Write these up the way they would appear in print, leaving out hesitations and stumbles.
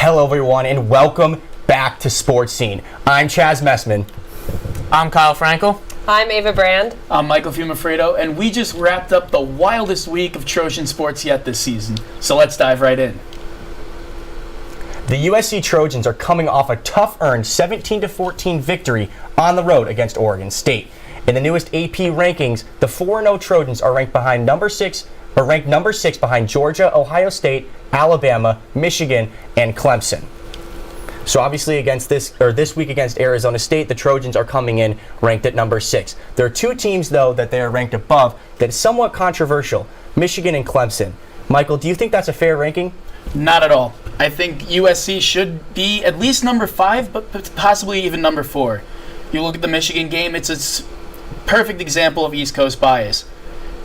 Hello everyone and welcome back to Sports Scene. I'm Chaz Messman. I'm Kyle Frankle. I'm Ava Brand. I'm Michael Fiumefreddo, and we just wrapped up the wildest week of Trojan sports yet this season. So let's dive right in. The USC Trojans are coming off a tough-earned 17-14 victory on the road against Oregon State. In the newest AP rankings, the 4-0 Trojans are ranked number 6 behind Georgia, Ohio State, Alabama, Michigan, and Clemson. So obviously this week against Arizona State, the Trojans are coming in ranked at number 6. There are two teams, though, that they are ranked above that is somewhat controversial, Michigan and Clemson. Michael, do you think that's a fair ranking? Not at all. I think USC should be at least number 5, but possibly even number 4. You look at the Michigan game, it's a perfect example of East Coast bias.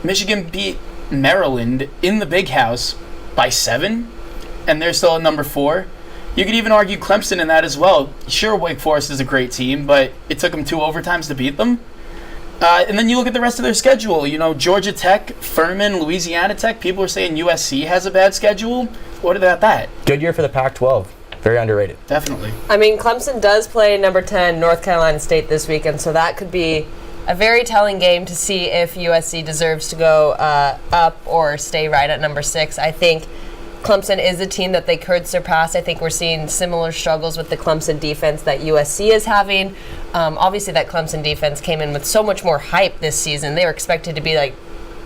Michigan beat Maryland in the Big House by 7, and they're still at number 4. You could even argue Clemson in that as well. Sure, Wake Forest is a great team, but it took them 2 overtimes to beat them. And then you look at the rest of their schedule. You know, Georgia Tech, Furman, Louisiana Tech. People are saying USC has a bad schedule. What about that? Good year for the Pac-12. Very underrated. Definitely. I mean, Clemson does play number 10 North Carolina State this weekend, so that could be a very telling game to see if USC deserves to go up or stay right at number 6. I think Clemson is a team that they could surpass. I think we're seeing similar struggles with the Clemson defense that USC is having. Obviously, that Clemson defense came in with so much more hype this season. They were expected to be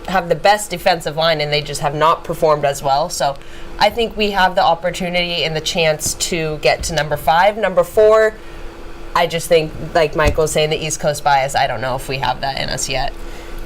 have the best defensive line, and they just have not performed as well. So I think we have the opportunity and the chance to get to number 5. Number 4, I just think, like Michael was saying, the East Coast bias, I don't know if we have that in us yet.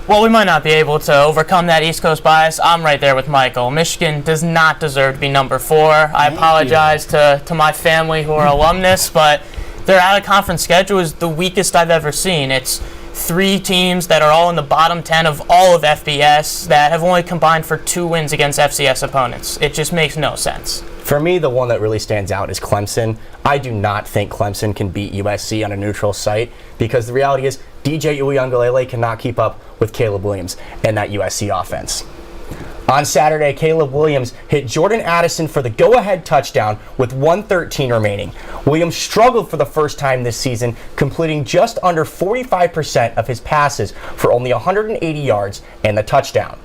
Well, we might not be able to overcome that East Coast bias. I'm right there with Michael. Michigan does not deserve to be number 4. I apologize to my family who are alumnus, but their out-of-conference schedule is the weakest I've ever seen. It's 3 teams that are all in the bottom 10 of all of FBS that have only combined for 2 wins against FCS opponents. It just makes no sense. For me, the one that really stands out is Clemson. I do not think Clemson can beat USC on a neutral site because the reality is DJ Uiagalelei cannot keep up with Caleb Williams and that USC offense. On Saturday, Caleb Williams hit Jordan Addison for the go-ahead touchdown with 1:13 remaining. Williams struggled for the first time this season, completing just under 45% of his passes for only 180 yards and the touchdown.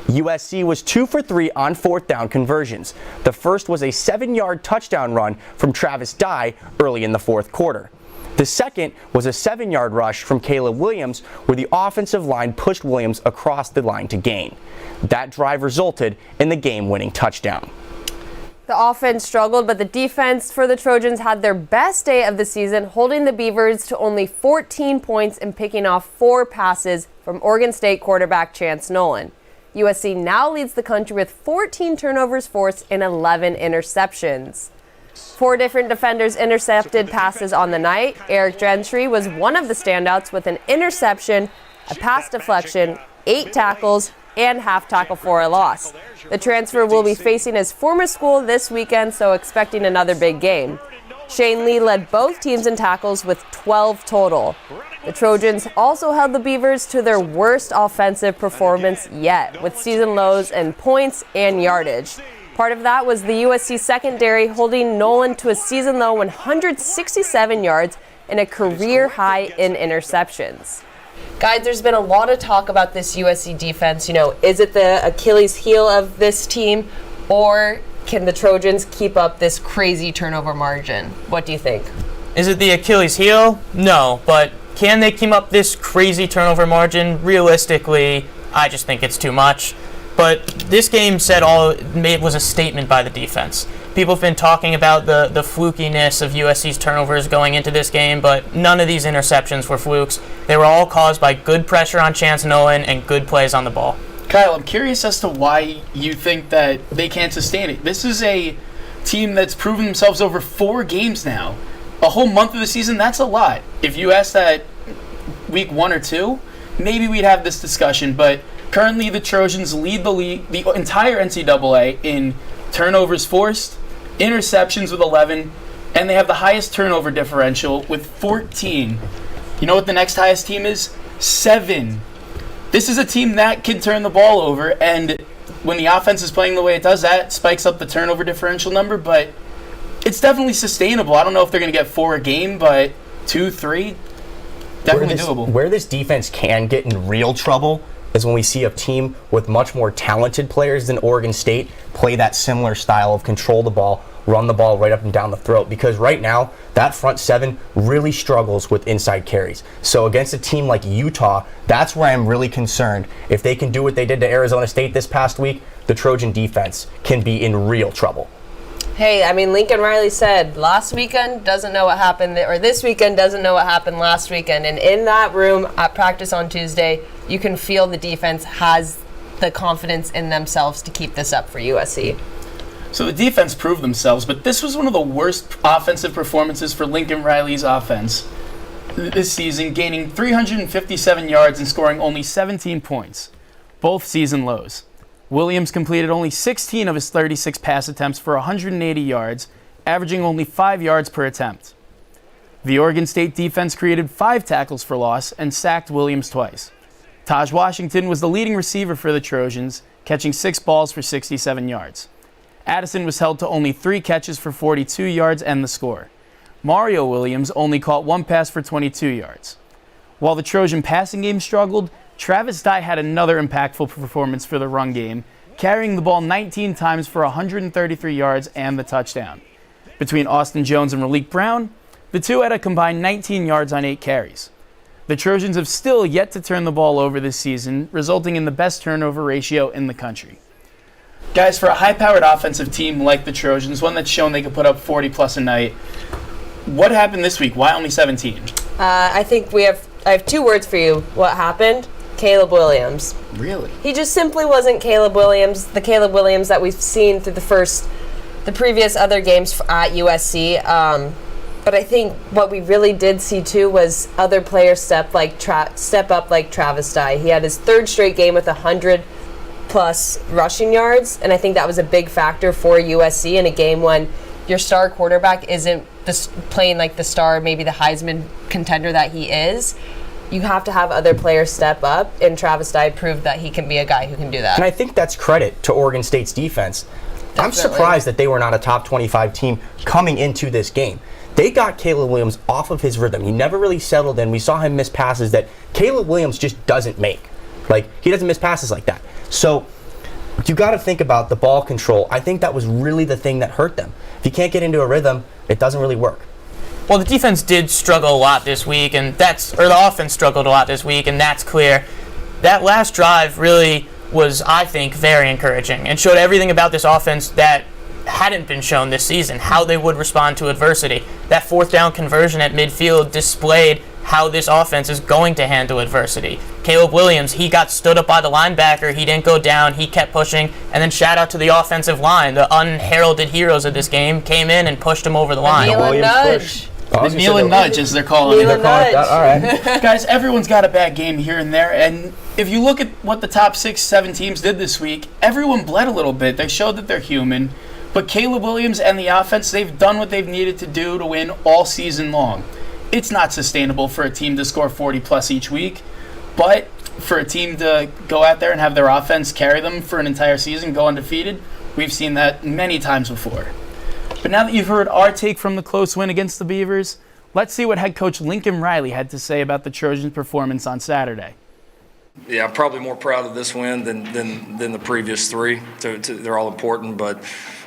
USC was 2 for 3 on 4th down conversions. The first was a 7-yard touchdown run from Travis Dye early in the 4th quarter. The second was a 7-yard rush from Caleb Williams, where the offensive line pushed Williams across the line to gain. That drive resulted in the game-winning touchdown. The offense struggled, but the defense for the Trojans had their best day of the season, holding the Beavers to only 14 points and picking off 4 passes from Oregon State quarterback Chance Nolan. USC now leads the country with 14 turnovers forced and 11 interceptions. 4 different defenders intercepted passes on the night. Eric Gentry was one of the standouts with an interception, a pass deflection, 8 tackles, and half tackle for a loss. The transfer will be facing his former school this weekend, so expecting another big game. Shane Lee led both teams in tackles with 12 total. The Trojans also held the Beavers to their worst offensive performance yet, with season lows in points and yardage. Part of that was the USC secondary holding Nolan to a season low 167 yards and a career high in interceptions. Guys, there's been a lot of talk about this USC defense. You know, is it the Achilles heel of this team, or can the Trojans keep up this crazy turnover margin? What do you think? Is it the Achilles heel? No, but can they keep up this crazy turnover margin? Realistically, I just think it's too much. But this game it was a statement by the defense. People have been talking about the flukiness of USC's turnovers going into this game, but none of these interceptions were flukes. They were all caused by good pressure on Chance Nolan and good plays on the ball. Kyle, I'm curious as to why you think that they can't sustain it. This is a team that's proven themselves over 4 games now. A whole month of the season, that's a lot. If you asked that week 1 or 2, maybe we'd have this discussion, but currently the Trojans lead the entire NCAA in turnovers forced, interceptions with 11, and they have the highest turnover differential with 14. You know what the next highest team is? 7. This is a team that can turn the ball over, and when the offense is playing the way it does, that spikes up the turnover differential number, but it's definitely sustainable. I don't know if they're going to get 4 a game, but 2, 3, definitely doable. Where this defense can get in real trouble is when we see a team with much more talented players than Oregon State play that similar style of control the ball, run the ball right up and down the throat. Because right now, that front 7 really struggles with inside carries. So against a team like Utah, that's where I'm really concerned. If they can do what they did to Arizona State this past week, the Trojan defense can be in real trouble. Hey, I mean, Lincoln Riley said last weekend doesn't know what happened, or this weekend doesn't know what happened last weekend. And in that room at practice on Tuesday, you can feel the defense has the confidence in themselves to keep this up for USC. So the defense proved themselves, but this was one of the worst offensive performances for Lincoln Riley's offense this season, gaining 357 yards and scoring only 17 points, both season lows. Williams completed only 16 of his 36 pass attempts for 180 yards, averaging only 5 yards per attempt. The Oregon State defense created 5 tackles for loss and sacked Williams twice. Taj Washington was the leading receiver for the Trojans, catching 6 balls for 67 yards. Addison was held to only 3 catches for 42 yards and the score. Mario Williams only caught 1 pass for 22 yards. While the Trojan passing game struggled, Travis Dye had another impactful performance for the run game, carrying the ball 19 times for 133 yards and the touchdown. Between Austin Jones and Raleek Brown, the two had a combined 19 yards on 8 carries. The Trojans have still yet to turn the ball over this season, resulting in the best turnover ratio in the country. Guys, for a high-powered offensive team like the Trojans, one that's shown they could put up 40-plus a night, what happened this week? Why only 17? I think I have 2 words for you. What happened? Caleb Williams. Really? He just simply wasn't Caleb Williams, the Caleb Williams that we've seen through the previous other games at USC. But I think what we really did see too was other players step up like Travis Dye. He had his 3rd straight game with 100-plus rushing yards, and I think that was a big factor for USC in a game when your star quarterback isn't playing like the star, maybe the Heisman contender that he is. You have to have other players step up, and Travis Dye proved that he can be a guy who can do that. And I think that's credit to Oregon State's defense. Definitely. I'm surprised that they were not a top 25 team coming into this game. They got Caleb Williams off of his rhythm. He never really settled in. We saw him miss passes that Caleb Williams just doesn't make. He doesn't miss passes like that. So you got to think about the ball control. I think that was really the thing that hurt them. If you can't get into a rhythm, it doesn't really work. Well, the defense did struggle a lot this week, or the offense struggled a lot this week, and that's clear. That last drive really was, I think, very encouraging and showed everything about this offense that hadn't been shown this season, how they would respond to adversity. That 4th down conversion at midfield displayed how this offense is going to handle adversity. Caleb Williams, he got stood up by the linebacker. He didn't go down. He kept pushing. And then shout out to the offensive line. The unheralded heroes of this game came in and pushed him over the line. The kneel and nudge, as they're calling it. All right. Guys, everyone's got a bad game here and there, and if you look at what the top 6, 7 teams did this week, everyone bled a little bit. They showed that they're human, but Caleb Williams and the offense, they've done what they've needed to do to win all season long. It's not sustainable for a team to score 40-plus each week, but for a team to go out there and have their offense carry them for an entire season, go undefeated, we've seen that many times before. But now that you've heard our take from the close win against the Beavers, let's see what head coach Lincoln Riley had to say about the Trojans' performance on Saturday. Yeah, I'm probably more proud of this win than the previous 3. They're all important, but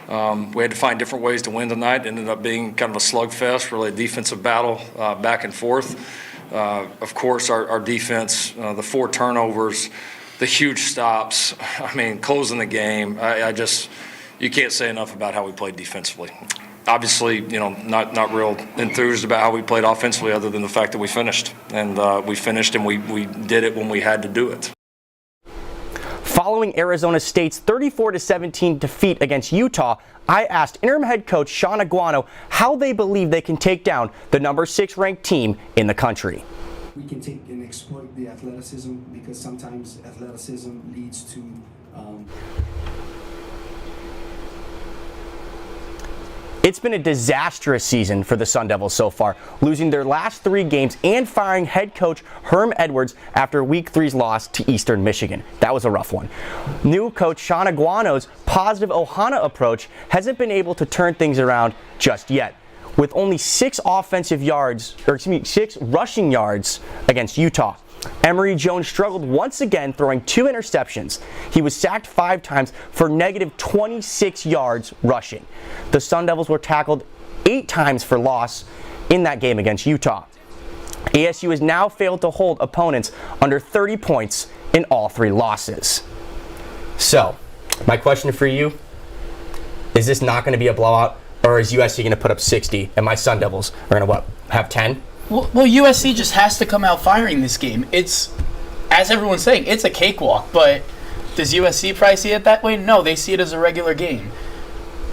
we had to find different ways to win tonight. It ended up being kind of a slugfest, really a defensive battle back and forth. Of course, our defense, the 4 turnovers, the huge stops, closing the game. You can't say enough about how we played defensively. Obviously, not real enthused about how we played offensively other than the fact that we finished. And we did it when we had to do it. Following Arizona State's 34-17 defeat against Utah, I asked interim head coach Sean Aguano how they believe they can take down the number 6 ranked team in the country. We can take and exploit the athleticism, because sometimes athleticism leads to It's been a disastrous season for the Sun Devils so far, losing their last 3 games and firing head coach Herm Edwards after Week 3's loss to Eastern Michigan. That was a rough one. New coach Sean Aguano's positive Ohana approach hasn't been able to turn things around just yet. With only 6 rushing yards against Utah. Emory Jones struggled once again, throwing 2 interceptions. He was sacked 5 times for negative 26 yards rushing. The Sun Devils were tackled 8 times for loss in that game against Utah. ASU has now failed to hold opponents under 30 points in all 3 losses. So, my question for you, is this not going to be a blowout, or is USC going to put up 60 and my Sun Devils are going to have 10? Well, USC just has to come out firing this game. It's, as everyone's saying, it's a cakewalk, but does USC probably see it that way? No, they see it as a regular game.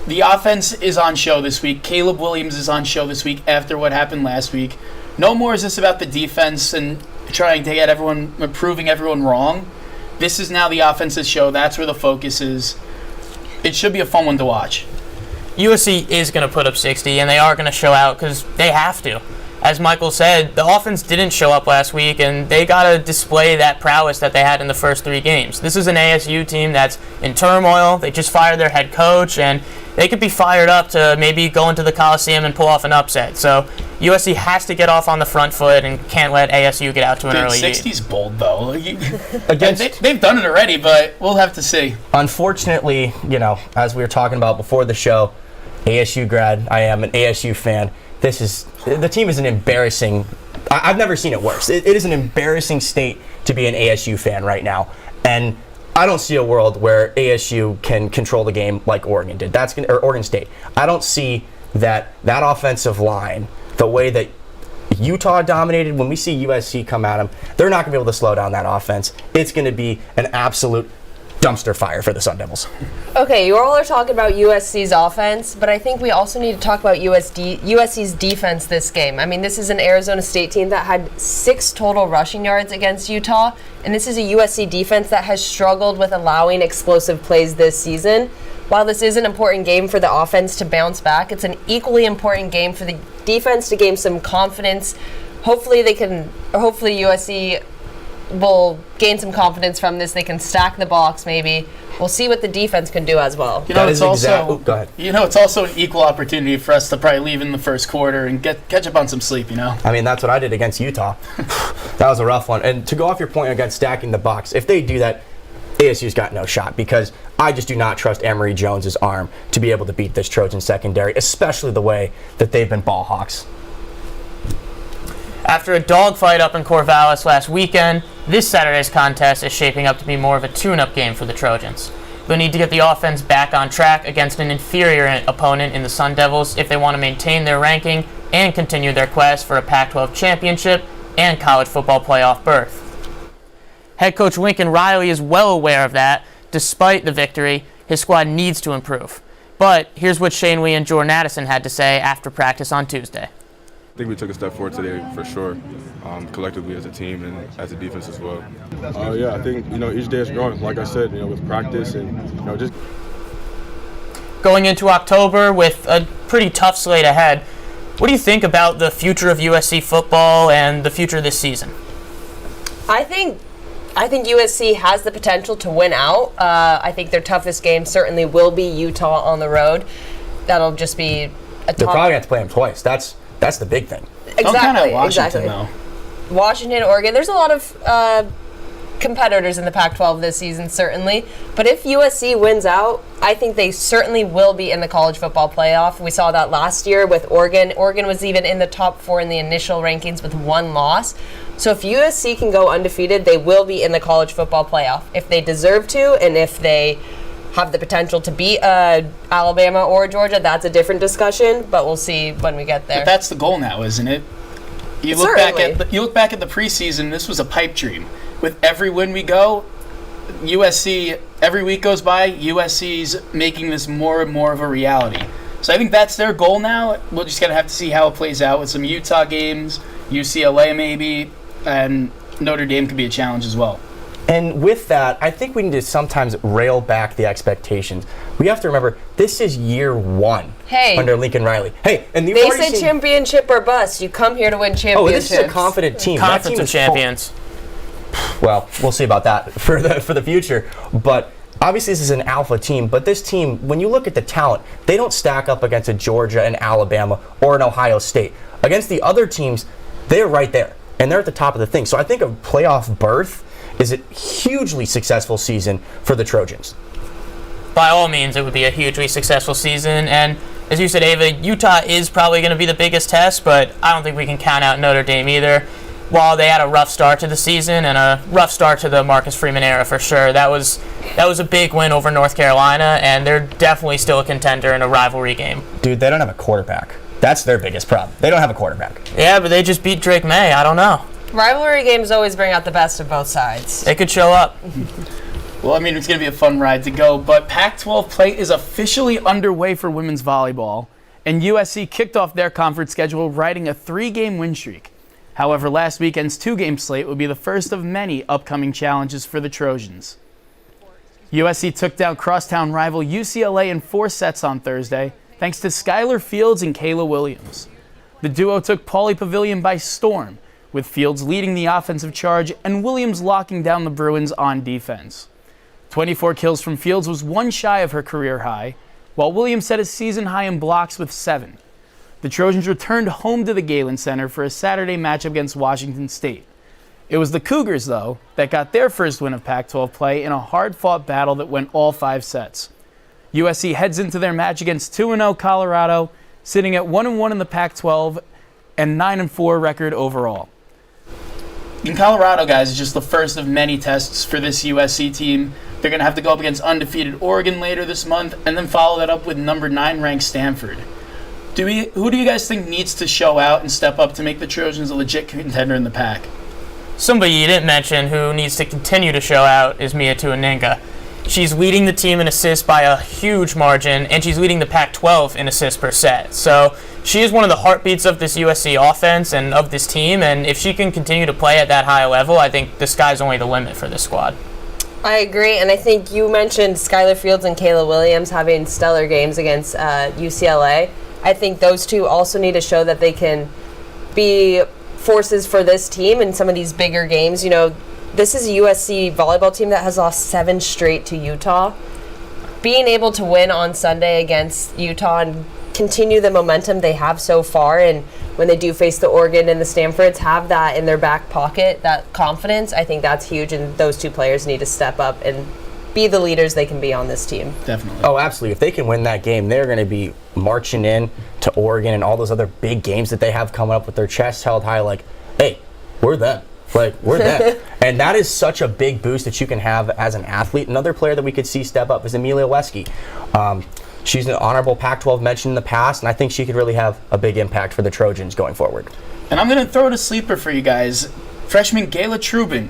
The offense is on show this week. Caleb Williams is on show this week after what happened last week. No more is this about the defense and trying to get everyone, proving everyone wrong. This is now the offense's show. That's where the focus is. It should be a fun one to watch. USC is going to put up 60, and they are going to show out because they have to. As Michael said, the offense didn't show up last week, and they got to display that prowess that they had in the first 3 games. This is an ASU team that's in turmoil. They just fired their head coach, and they could be fired up to maybe go into the Coliseum and pull off an upset. So USC has to get off on the front foot and can't let ASU get out to an early lead. 60's bold, though. They've done it already, but we'll have to see. Unfortunately, as we were talking about before the show, ASU grad, I am an ASU fan. The team is an embarrassing, I've never seen it worse. It is an embarrassing state to be an ASU fan right now. And I don't see a world where ASU can control the game like Oregon did. Or Oregon State. I don't see that offensive line, the way that Utah dominated, when we see USC come at them, they're not going to be able to slow down that offense. It's going to be an absolute dumpster fire for the Sun Devils. Okay, you all are talking about USC's offense, but I think we also need to talk about USC's defense this game. I mean, this is an Arizona State team that had 6 total rushing yards against Utah, and this is a USC defense that has struggled with allowing explosive plays this season. While this is an important game for the offense to bounce back, it's an equally important game for the defense to gain some confidence. Hopefully USC will gain some confidence from this. They can stack the box maybe. We'll see what the defense can do as well. Go ahead. It's also an equal opportunity for us to probably leave in the first quarter and catch up on some sleep, I mean, that's what I did against Utah. That was a rough one. And to go off your point against stacking the box, if they do that, ASU's got no shot, because I just do not trust Emory Jones's arm to be able to beat this Trojan secondary, especially the way that they've been ball hawks. After a dogfight up in Corvallis last weekend, this Saturday's contest is shaping up to be more of a tune-up game for the Trojans. They'll need to get the offense back on track against an inferior opponent in the Sun Devils if they want to maintain their ranking and continue their quest for a Pac-12 championship and college football playoff berth. Head coach Lincoln Riley is well aware of that. Despite the victory, his squad needs to improve. But here's what Shane Lee and Jordan Addison had to say after practice on Tuesday. I think we took a step forward today for sure, collectively as a team and as a defense as well. I think, each day is growing. Like I said, with practice and, just... Going into October with a pretty tough slate ahead, what do you think about the future of USC football and the future of this season? I think USC has the potential to win out. I think their toughest game certainly will be Utah on the road. That'll just be a They're probably going to have to play them twice. That's the big thing. Exactly. Washington, though. Washington, Oregon. There's a lot of competitors in the Pac-12 this season, certainly. But if USC wins out, I think they certainly will be in the college football playoff. We saw that last year with Oregon. Oregon was even in the top 4 in the initial rankings with 1 loss. So if USC can go undefeated, they will be in the college football playoff. If they deserve to, and if they have the potential to beat Alabama or Georgia, that's a different discussion, but we'll see when we get there. But that's the goal now, isn't it? You look back at the preseason, this was a pipe dream. With every win we go, USC, every week goes by, USC's making this more and more of a reality. So I think that's their goal now. We're just going to have to see how it plays out with some Utah games, UCLA maybe, and Notre Dame could be a challenge as well. And with that, I think we need to sometimes rail back the expectations. We have to remember, this is year one under Lincoln Riley. Hey, and they say championship or bust. You come here to win championships. Oh, this is a confident team. Conference of champions. Well, we'll see about that for the future. But obviously, this is an alpha team. But this team, when you look at the talent, they don't stack up against a Georgia, an Alabama, or an Ohio State. Against the other teams, they're right there, and they're at the top of the thing. So I think a playoff berth is a hugely successful season for the Trojans. By all means, it would be a hugely successful season. And as you said, Ava, Utah is probably going to be the biggest test, but I don't think we can count out Notre Dame either. While they had a rough start to the season and a rough start to the Marcus Freeman era for sure, that was a big win over North Carolina, and they're definitely still a contender in a rivalry game. Dude, they don't have a quarterback. That's their biggest problem. They don't have a quarterback. Yeah, but they just beat Drake May. I don't know. Rivalry games always bring out the best of both sides. They could show up. Well, I mean, it's going to be a fun ride to go, but Pac-12 play is officially underway for women's volleyball, and USC kicked off their conference schedule riding a 3-game win streak. However, last weekend's 2-game slate would be the first of many upcoming challenges for the Trojans. USC took down crosstown rival UCLA in 4 sets on Thursday, thanks to Skylar Fields and Kayla Williams. The duo took Pauley Pavilion by storm, with Fields leading the offensive charge and Williams locking down the Bruins on defense. 24 kills from Fields was one shy of her career high, while Williams set a season high in blocks with 7. The Trojans returned home to the Galen Center for a Saturday matchup against Washington State. It was the Cougars, though, that got their first win of Pac-12 play in a hard-fought battle that went all 5 sets. USC heads into their match against 2-0 Colorado, sitting at 1-1 in the Pac-12 and 9-4 record overall. In Colorado, guys, is just the first of many tests for this USC team. They're going to have to go up against undefeated Oregon later this month and then follow that up with number 9 ranked Stanford. Who do you guys think needs to show out and step up to make the Trojans a legit contender in the Pac? Somebody you didn't mention who needs to continue to show out is Mia Tuaninga. She's leading the team in assists by a huge margin, and she's leading the Pac-12 in assists per set. So she is one of the heartbeats of this USC offense and of this team, and if she can continue to play at that high level, I think the sky's only the limit for this squad. I agree, and I think you mentioned Skylar Fields and Kayla Williams having stellar games against UCLA. I think those two also need to show that they can be forces for this team in some of these bigger games. You know, this is a USC volleyball team that has lost 7 straight to Utah. Being able to win on Sunday against Utah and continue the momentum they have so far, and when they do face the Oregon and the Stanfords, have that in their back pocket, that confidence, I think that's huge, and those two players need to step up and be the leaders they can be on this team. Definitely. Oh, absolutely. If they can win that game, they're going to be marching in to Oregon and all those other big games that they have coming up with their chests held high like, hey, we're them. Like, we're them. And that is such a big boost that you can have as an athlete. Another player that we could see step up is Amelia Wesky. She's an honorable Pac-12 mention in the past, and I think she could really have a big impact for the Trojans going forward. And I'm going to throw out a sleeper for you guys. Freshman Gayla Trubin.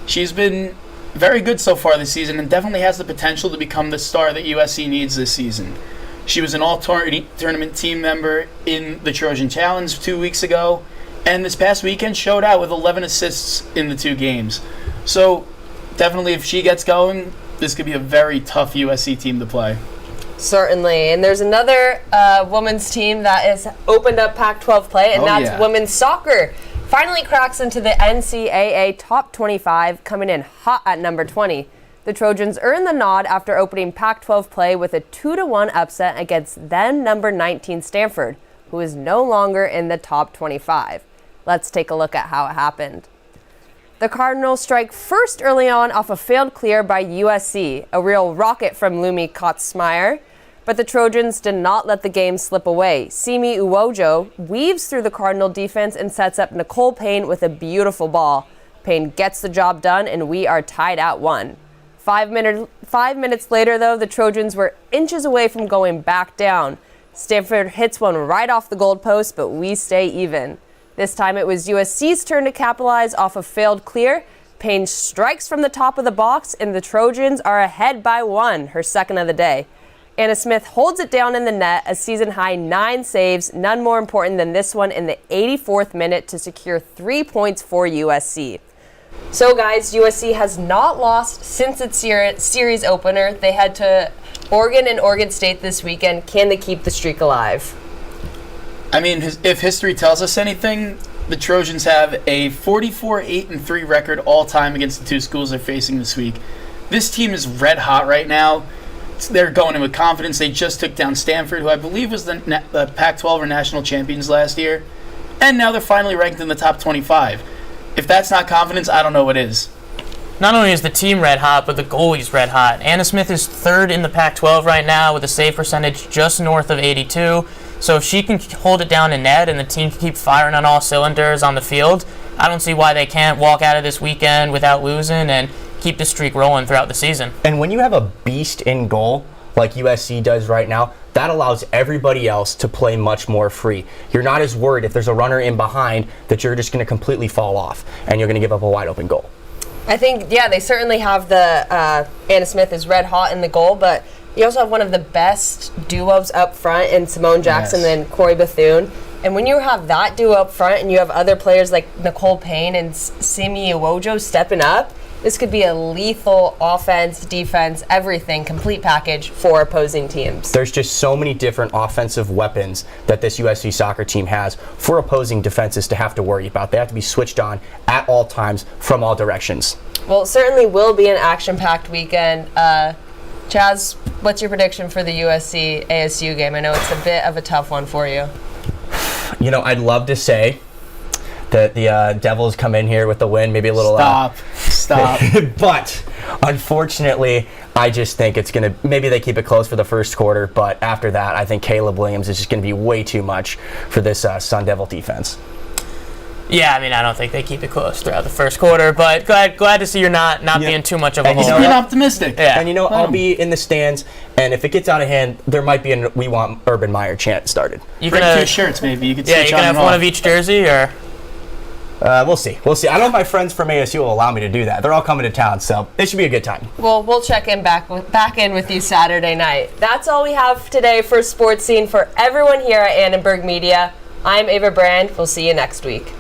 She's been very good so far this season and definitely has the potential to become the star that USC needs this season. She was an all-tournament team member in the Trojan Challenge 2 weeks ago, and this past weekend showed out with 11 assists in the 2 games. So definitely if she gets going, this could be a very tough USC team to play. Certainly. And there's another women's team that has opened up Pac-12 play, and that's women's soccer. Finally cracks into the NCAA top 25, coming in hot at number 20. The Trojans earned the nod after opening Pac-12 play with a 2-1 upset against then number 19 Stanford, who is no longer in the top 25. Let's take a look at how it happened. The Cardinals strike first early on off a failed clear by USC, a real rocket from Lumi Kotzmeyer. But the Trojans did not let the game slip away. Simi Uwojo weaves through the Cardinal defense and sets up Nicole Payne with a beautiful ball. Payne gets the job done, and we are tied at 1. 5 minutes later, though, the Trojans were inches away from going back down. Stanford hits one right off the goalpost, but we stay even. This time it was USC's turn to capitalize off a failed clear. Payne strikes from the top of the box, and the Trojans are ahead by 1, her second of the day. Anna Smith holds it down in the net, a season-high 9 saves, none more important than this one in the 84th minute to secure 3 points for USC. So, guys, USC has not lost since its series opener. They head to Oregon and Oregon State this weekend. Can they keep the streak alive? I mean, if history tells us anything, the Trojans have a 44-8-3 record all-time against the two schools they're facing this week. This team is red hot right now. They're going in with confidence. They just took down Stanford, who I believe was the Pac-12 or national champions last year. And now they're finally ranked in the top 25. If that's not confidence, I don't know what is. Not only is the team red hot, but the goalie's red hot. Anna Smith is third in the Pac-12 right now with a save percentage just north of 82. So if she can hold it down in net and the team can keep firing on all cylinders on the field, I don't see why they can't walk out of this weekend without losing and keep the streak rolling throughout the season. And when you have a beast in goal, like USC does right now, that allows everybody else to play much more free. You're not as worried if there's a runner in behind that you're just going to completely fall off and you're going to give up a wide open goal. I think, yeah, they certainly have the Anna Smith is red hot in the goal, but you also have one of the best duos up front in Simone Jackson and Corey Bethune. And when you have that duo up front and you have other players like Nicole Payne and Simi Iwojo stepping up, this could be a lethal offense, defense, everything, complete package for opposing teams. There's just so many different offensive weapons that this USC soccer team has for opposing defenses to have to worry about. They have to be switched on at all times from all directions. Well, it certainly will be an action-packed weekend. Chaz, what's your prediction for the USC ASU game? I know it's a bit of a tough one for you. You know, I'd love to say that the Devils come in here with the win, maybe a little... Stop. But, unfortunately, I just think it's going to... Maybe they keep it close for the first quarter, but after that, I think Caleb Williams is just going to be way too much for this Sun Devil defense. Yeah, I mean, I don't think they keep it close throughout the first quarter, but glad to see you're not being too much of a And hole. Being optimistic. Yeah. And, I'll be in the stands, and if it gets out of hand, there might be a We Want Urban Meyer chant started. You Bring gonna, 2 shirts, maybe. You could yeah, switch you gonna on have and one off. of each jersey, or... We'll see. I don't know if my friends from ASU will allow me to do that. They're all coming to town, so it should be a good time. Well, we'll check in back in with you Saturday night. That's all we have today for Sports Scene. For everyone here at Annenberg Media, I'm Ava Brand. We'll see you next week.